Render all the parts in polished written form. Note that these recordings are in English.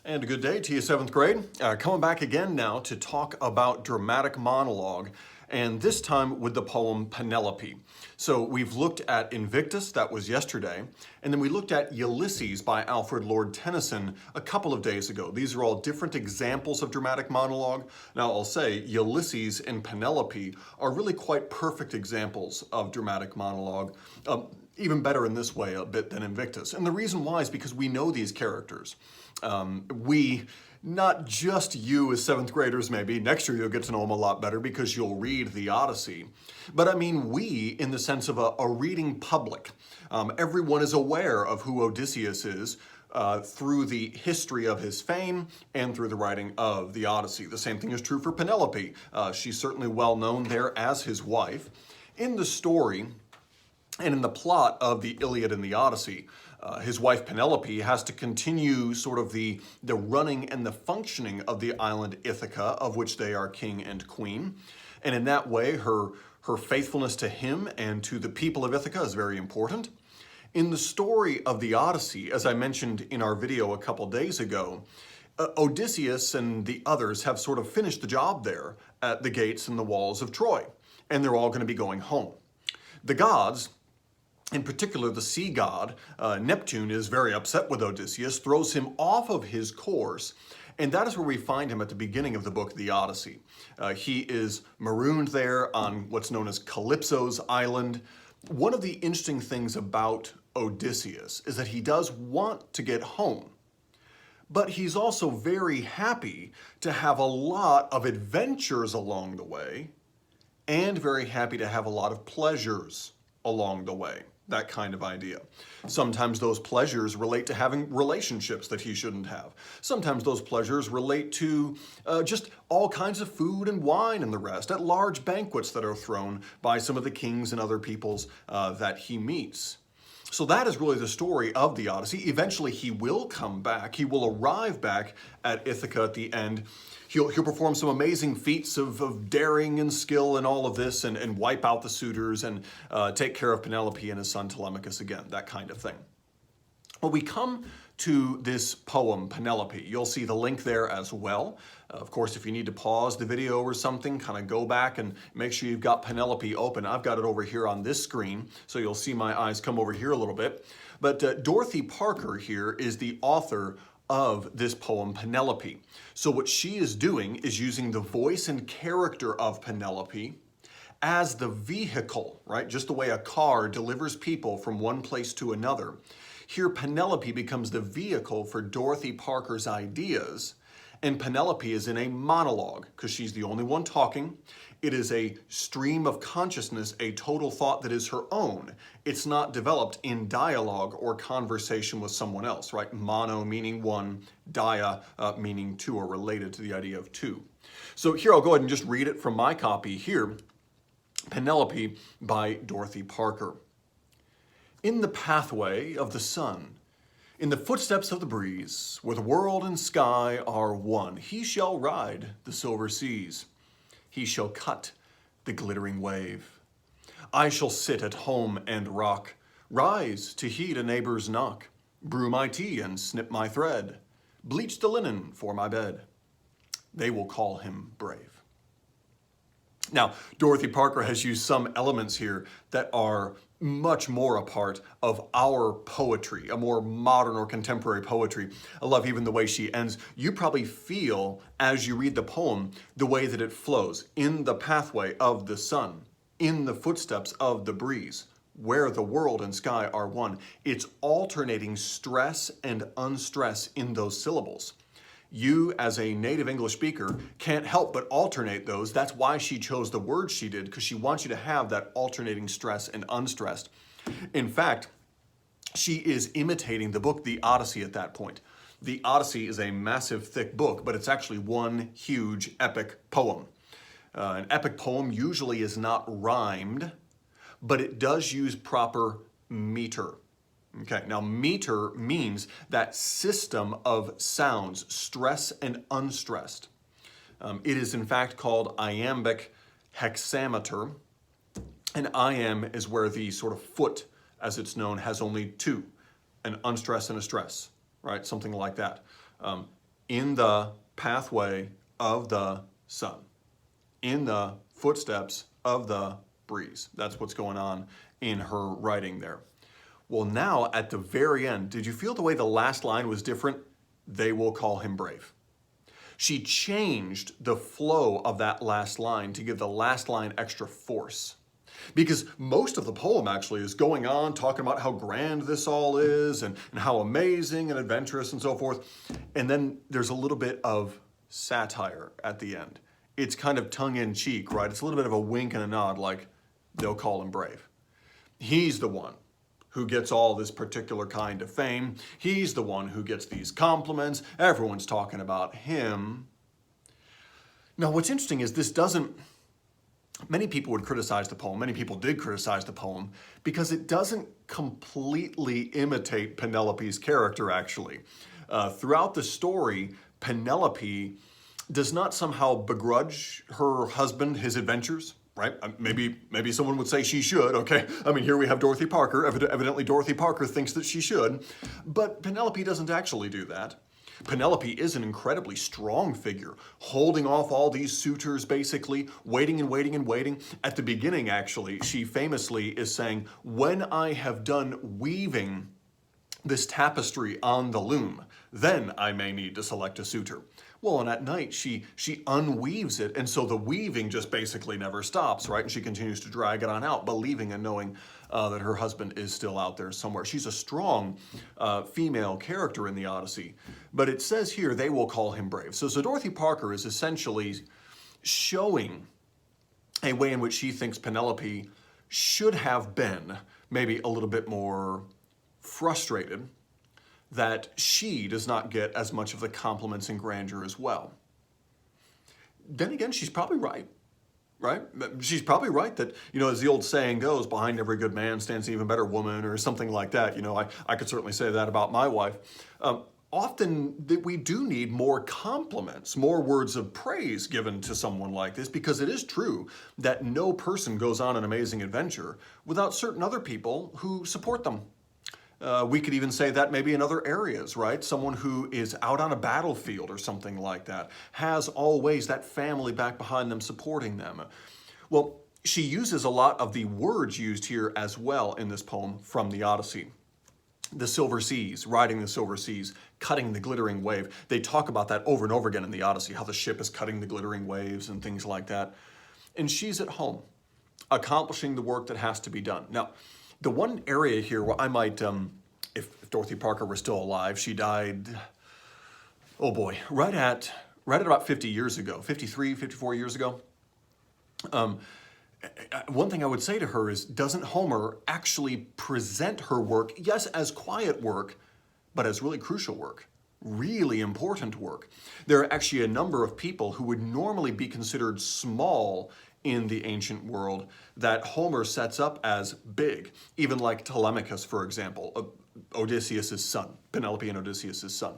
And a good day to you, 7th grade. Coming back again now to talk about dramatic monologue, and this time with the poem Penelope. So we've looked at Invictus, that was yesterday, and then we looked at Ulysses by Alfred Lord Tennyson a couple of days ago. These are all different examples of dramatic monologue. Now I'll say Ulysses and Penelope are really quite perfect examples of dramatic monologue. Even better in this way a bit than Invictus. And the reason why is because we know these characters. Not just you as 7th graders maybe, next year you'll get to know them a lot better because you'll read the Odyssey, but I mean we in the sense of a reading public. Everyone is aware of who Odysseus is through the history of his fame and through the writing of the Odyssey. The same thing is true for Penelope. She's certainly well known there as his wife. In the story, and in the plot of the Iliad and the Odyssey, his wife Penelope has to continue sort of the running and the functioning of the island Ithaca, of which they are king and queen. And in that way, her faithfulness to him and to the people of Ithaca is very important. In the story of the Odyssey, as I mentioned in our video a couple days ago, Odysseus and the others have sort of finished the job there at the gates and the walls of Troy, and they're all going to be going home. The gods, in particular, the sea god, Neptune, is very upset with Odysseus, throws him off of his course, and that is where we find him at the beginning of the book, The Odyssey. He is marooned there on what's known as Calypso's island. One of the interesting things about Odysseus is that he does want to get home, but he's also very happy to have a lot of adventures along the way, and very happy to have a lot of pleasures along the way. That kind of idea. Sometimes those pleasures relate to having relationships that he shouldn't have. Sometimes those pleasures relate to just all kinds of food and wine and the rest at large banquets that are thrown by some of the kings and other peoples that he meets. So that is really the story of the Odyssey. Eventually he will come back. He will arrive back at Ithaca at the end. He'll perform some amazing feats of daring and skill and all of this and wipe out the suitors and take care of Penelope and his son Telemachus again, that kind of thing. Well, we come to this poem, Penelope. You'll see the link there as well. Of course, if you need to pause the video or something, kind of go back and make sure you've got Penelope open. I've got it over here on this screen, so you'll see my eyes come over here a little bit. But Dorothy Parker here is the author of this poem, Penelope. So what she is doing is using the voice and character of Penelope as the vehicle, right? Just the way a car delivers people from one place to another. Here, Penelope becomes the vehicle for Dorothy Parker's ideas, and Penelope is in a monologue because she's the only one talking. It is a stream of consciousness, a total thought that is her own. It's not developed in dialogue or conversation with someone else, right? Mono meaning one, dia meaning two, or related to the idea of two. So here I'll go ahead and just read it from my copy here, Penelope by Dorothy Parker. In the pathway of the sun, in the footsteps of the breeze, where the world and sky are one, he shall ride the silver seas. He shall cut the glittering wave. I shall sit at home and rock, rise to heed a neighbor's knock, brew my tea and snip my thread, bleach the linen for my bed. They will call him brave. Now, Dorothy Parker has used some elements here that are much more a part of our poetry, a more modern or contemporary poetry. I love even the way she ends. You probably feel, as you read the poem, the way that it flows. In the pathway of the sun, in the footsteps of the breeze, where the world and sky are one. It's alternating stress and unstress in those syllables. You, as a native English speaker, can't help but alternate those. That's why she chose the words she did, because she wants you to have that alternating stress and unstressed. In fact, she is imitating the book, The Odyssey, at that point. The Odyssey is a massive, thick book, but it's actually one huge epic poem. An epic poem usually is not rhymed, but it does use proper meter. Okay, now meter means that system of sounds, stress and unstressed. It is in fact called iambic hexameter, and iamb is where the sort of foot, as it's known, has only two, an unstressed and a stress, right? Something like that. in the pathway of the sun, in the footsteps of the breeze. That's what's going on in her writing there. Well, now at the very end, did you feel the way the last line was different? They will call him brave. She changed the flow of that last line to give the last line extra force. Because most of the poem actually is going on, talking about how grand this all is and how amazing and adventurous and so forth. And then there's a little bit of satire at the end. It's kind of tongue-in-cheek, right? It's a little bit of a wink and a nod, like they'll call him brave. He's the one who gets all this particular kind of fame. He's the one who gets these compliments. Everyone's talking about him. Now, what's interesting is this doesn't, many people would criticize the poem, many people did criticize the poem, because it doesn't completely imitate Penelope's character, actually. Throughout the story, Penelope does not somehow begrudge her husband his adventures, right? Maybe someone would say she should, okay? I mean, here we have Dorothy Parker. Evidently, Dorothy Parker thinks that she should, but Penelope doesn't actually do that. Penelope is an incredibly strong figure, holding off all these suitors, basically, waiting and waiting and waiting. At the beginning, actually, she famously is saying, when I have done weaving this tapestry on the loom, then I may need to select a suitor. Well, and at night, she unweaves it, and so the weaving just basically never stops, right? And she continues to drag it on out, believing and knowing that her husband is still out there somewhere. She's a strong female character in the Odyssey, but it says here, they will call him brave. So Dorothy Parker is essentially showing a way in which she thinks Penelope should have been maybe a little bit more frustrated that she does not get as much of the compliments and grandeur as well. Then again, she's probably right? She's probably right that, as the old saying goes, behind every good man stands an even better woman, or something like that. I could certainly say that about my wife. Often we do need more compliments, more words of praise given to someone like this, because it is true that no person goes on an amazing adventure without certain other people who support them. We could even say that maybe in other areas, right? Someone who is out on a battlefield or something like that has always that family back behind them supporting them. Well, she uses a lot of the words used here as well in this poem from the Odyssey. The silver seas, riding the silver seas, cutting the glittering wave. They talk about that over and over again in the Odyssey, how the ship is cutting the glittering waves and things like that. And she's at home, accomplishing the work that has to be done. Now, the one area here where I might, if Dorothy Parker were still alive, she died, oh boy, right at about 50 years ago, 53, 54 years ago. One thing I would say to her is, doesn't Homer actually present her work, yes, as quiet work, but as really crucial work, really important work? There are actually a number of people who would normally be considered small in the ancient world that Homer sets up as big, even like Telemachus, for example, Odysseus' son, Penelope and Odysseus' son.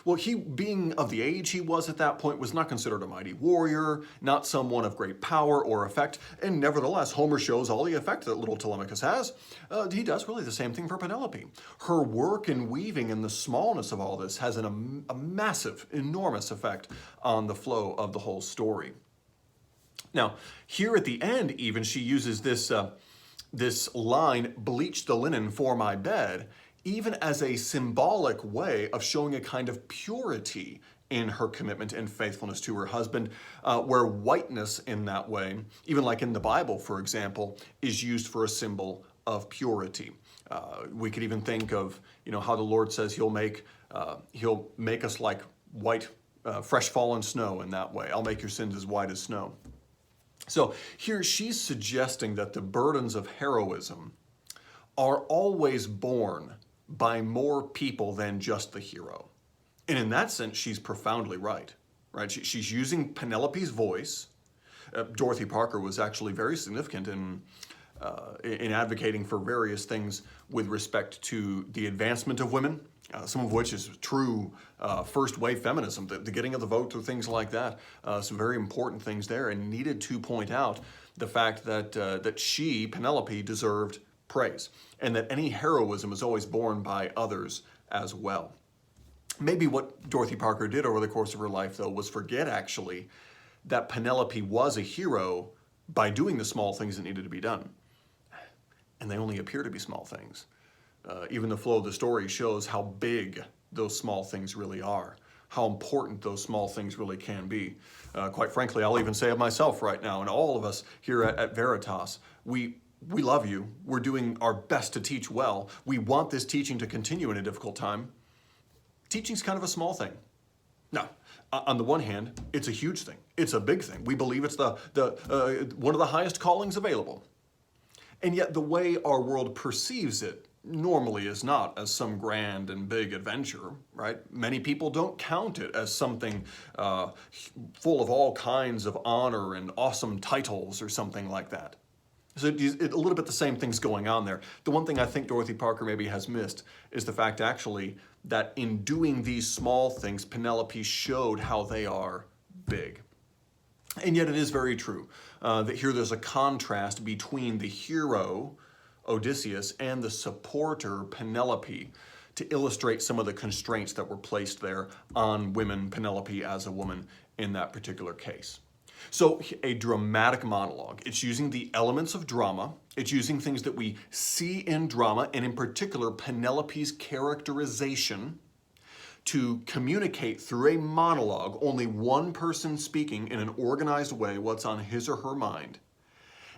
Well, he, being of the age he was at that point, was not considered a mighty warrior, not someone of great power or effect, and nevertheless, Homer shows all the effect that little Telemachus has. He does really the same thing for Penelope. Her work in weaving and the smallness of all this has a massive, enormous effect on the flow of the whole story. Now, here at the end, even, she uses this line, bleach the linen for my bed, even as a symbolic way of showing a kind of purity in her commitment and faithfulness to her husband, where whiteness in that way, even like in the Bible, for example, is used for a symbol of purity. We could even think of, how the Lord says he'll make us like white, fresh fallen snow in that way. I'll make your sins as white as snow. So here she's suggesting that the burdens of heroism are always borne by more people than just the hero. And in that sense, she's profoundly right? She's using Penelope's voice. Dorothy Parker was actually very significant in advocating for various things with respect to the advancement of women, some of which is true first-wave feminism, the getting of the vote or things like that. Some very important things there, and needed to point out the fact that she, Penelope, deserved praise, and that any heroism is always borne by others as well. Maybe what Dorothy Parker did over the course of her life, though, was forget actually that Penelope was a hero by doing the small things that needed to be done. And they only appear to be small things. Even the flow of the story shows how big those small things really are, how important those small things really can be. Quite frankly, I'll even say of myself right now, and all of us here at Veritas, we love you. We're doing our best to teach well. We want this teaching to continue in a difficult time. Teaching's kind of a small thing. Now, on the one hand, it's a huge thing. It's a big thing. We believe it's one of the highest callings available. And yet the way our world perceives it normally is not as some grand and big adventure, right? Many people don't count it as something full of all kinds of honor and awesome titles or something like that. So a little bit the same thing's going on there. The one thing I think Dorothy Parker maybe has missed is the fact actually that in doing these small things, Penelope showed how they are big. And yet it is very true that here there's a contrast between the hero, Odysseus, and the supporter, Penelope, to illustrate some of the constraints that were placed there on women, Penelope as a woman in that particular case. So a dramatic monologue, it's using the elements of drama, it's using things that we see in drama, and in particular Penelope's characterization, to communicate through a monologue, only one person speaking in an organized way what's on his or her mind.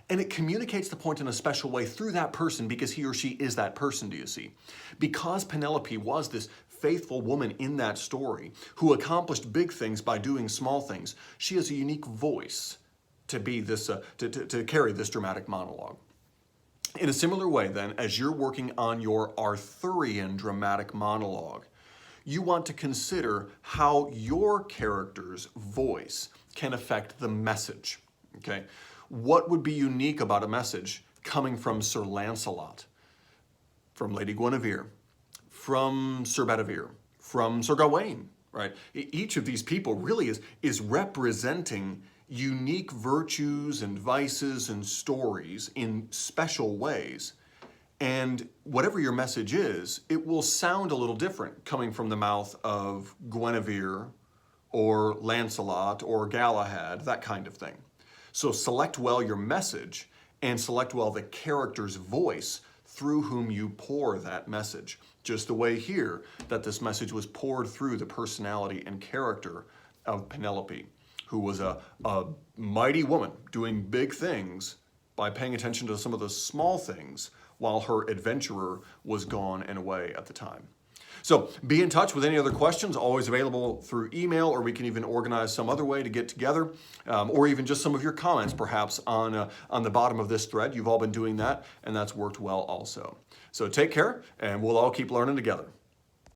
And it communicates the point in a special way through that person because he or she is that person, do you see? Because Penelope was this faithful woman in that story who accomplished big things by doing small things, she has a unique voice to be this, to carry this dramatic monologue. In a similar way then, as you're working on your Arthurian dramatic monologue, you want to consider how your character's voice can affect the message, okay? What would be unique about a message coming from Sir Lancelot, from Lady Guinevere, from Sir Bedivere, from Sir Gawain, right? Each of these people really is representing unique virtues and vices and stories in special ways. And whatever your message is, it will sound a little different coming from the mouth of Guinevere or Lancelot or Galahad, that kind of thing. So select well your message and select well the character's voice through whom you pour that message. Just the way here that this message was poured through the personality and character of Penelope, who was a mighty woman doing big things by paying attention to some of the small things while her adventurer was gone and away at the time. So be in touch with any other questions, always available through email, or we can even organize some other way to get together, or even just some of your comments perhaps on the bottom of this thread. You've all been doing that, and that's worked well also. So take care, and we'll all keep learning together.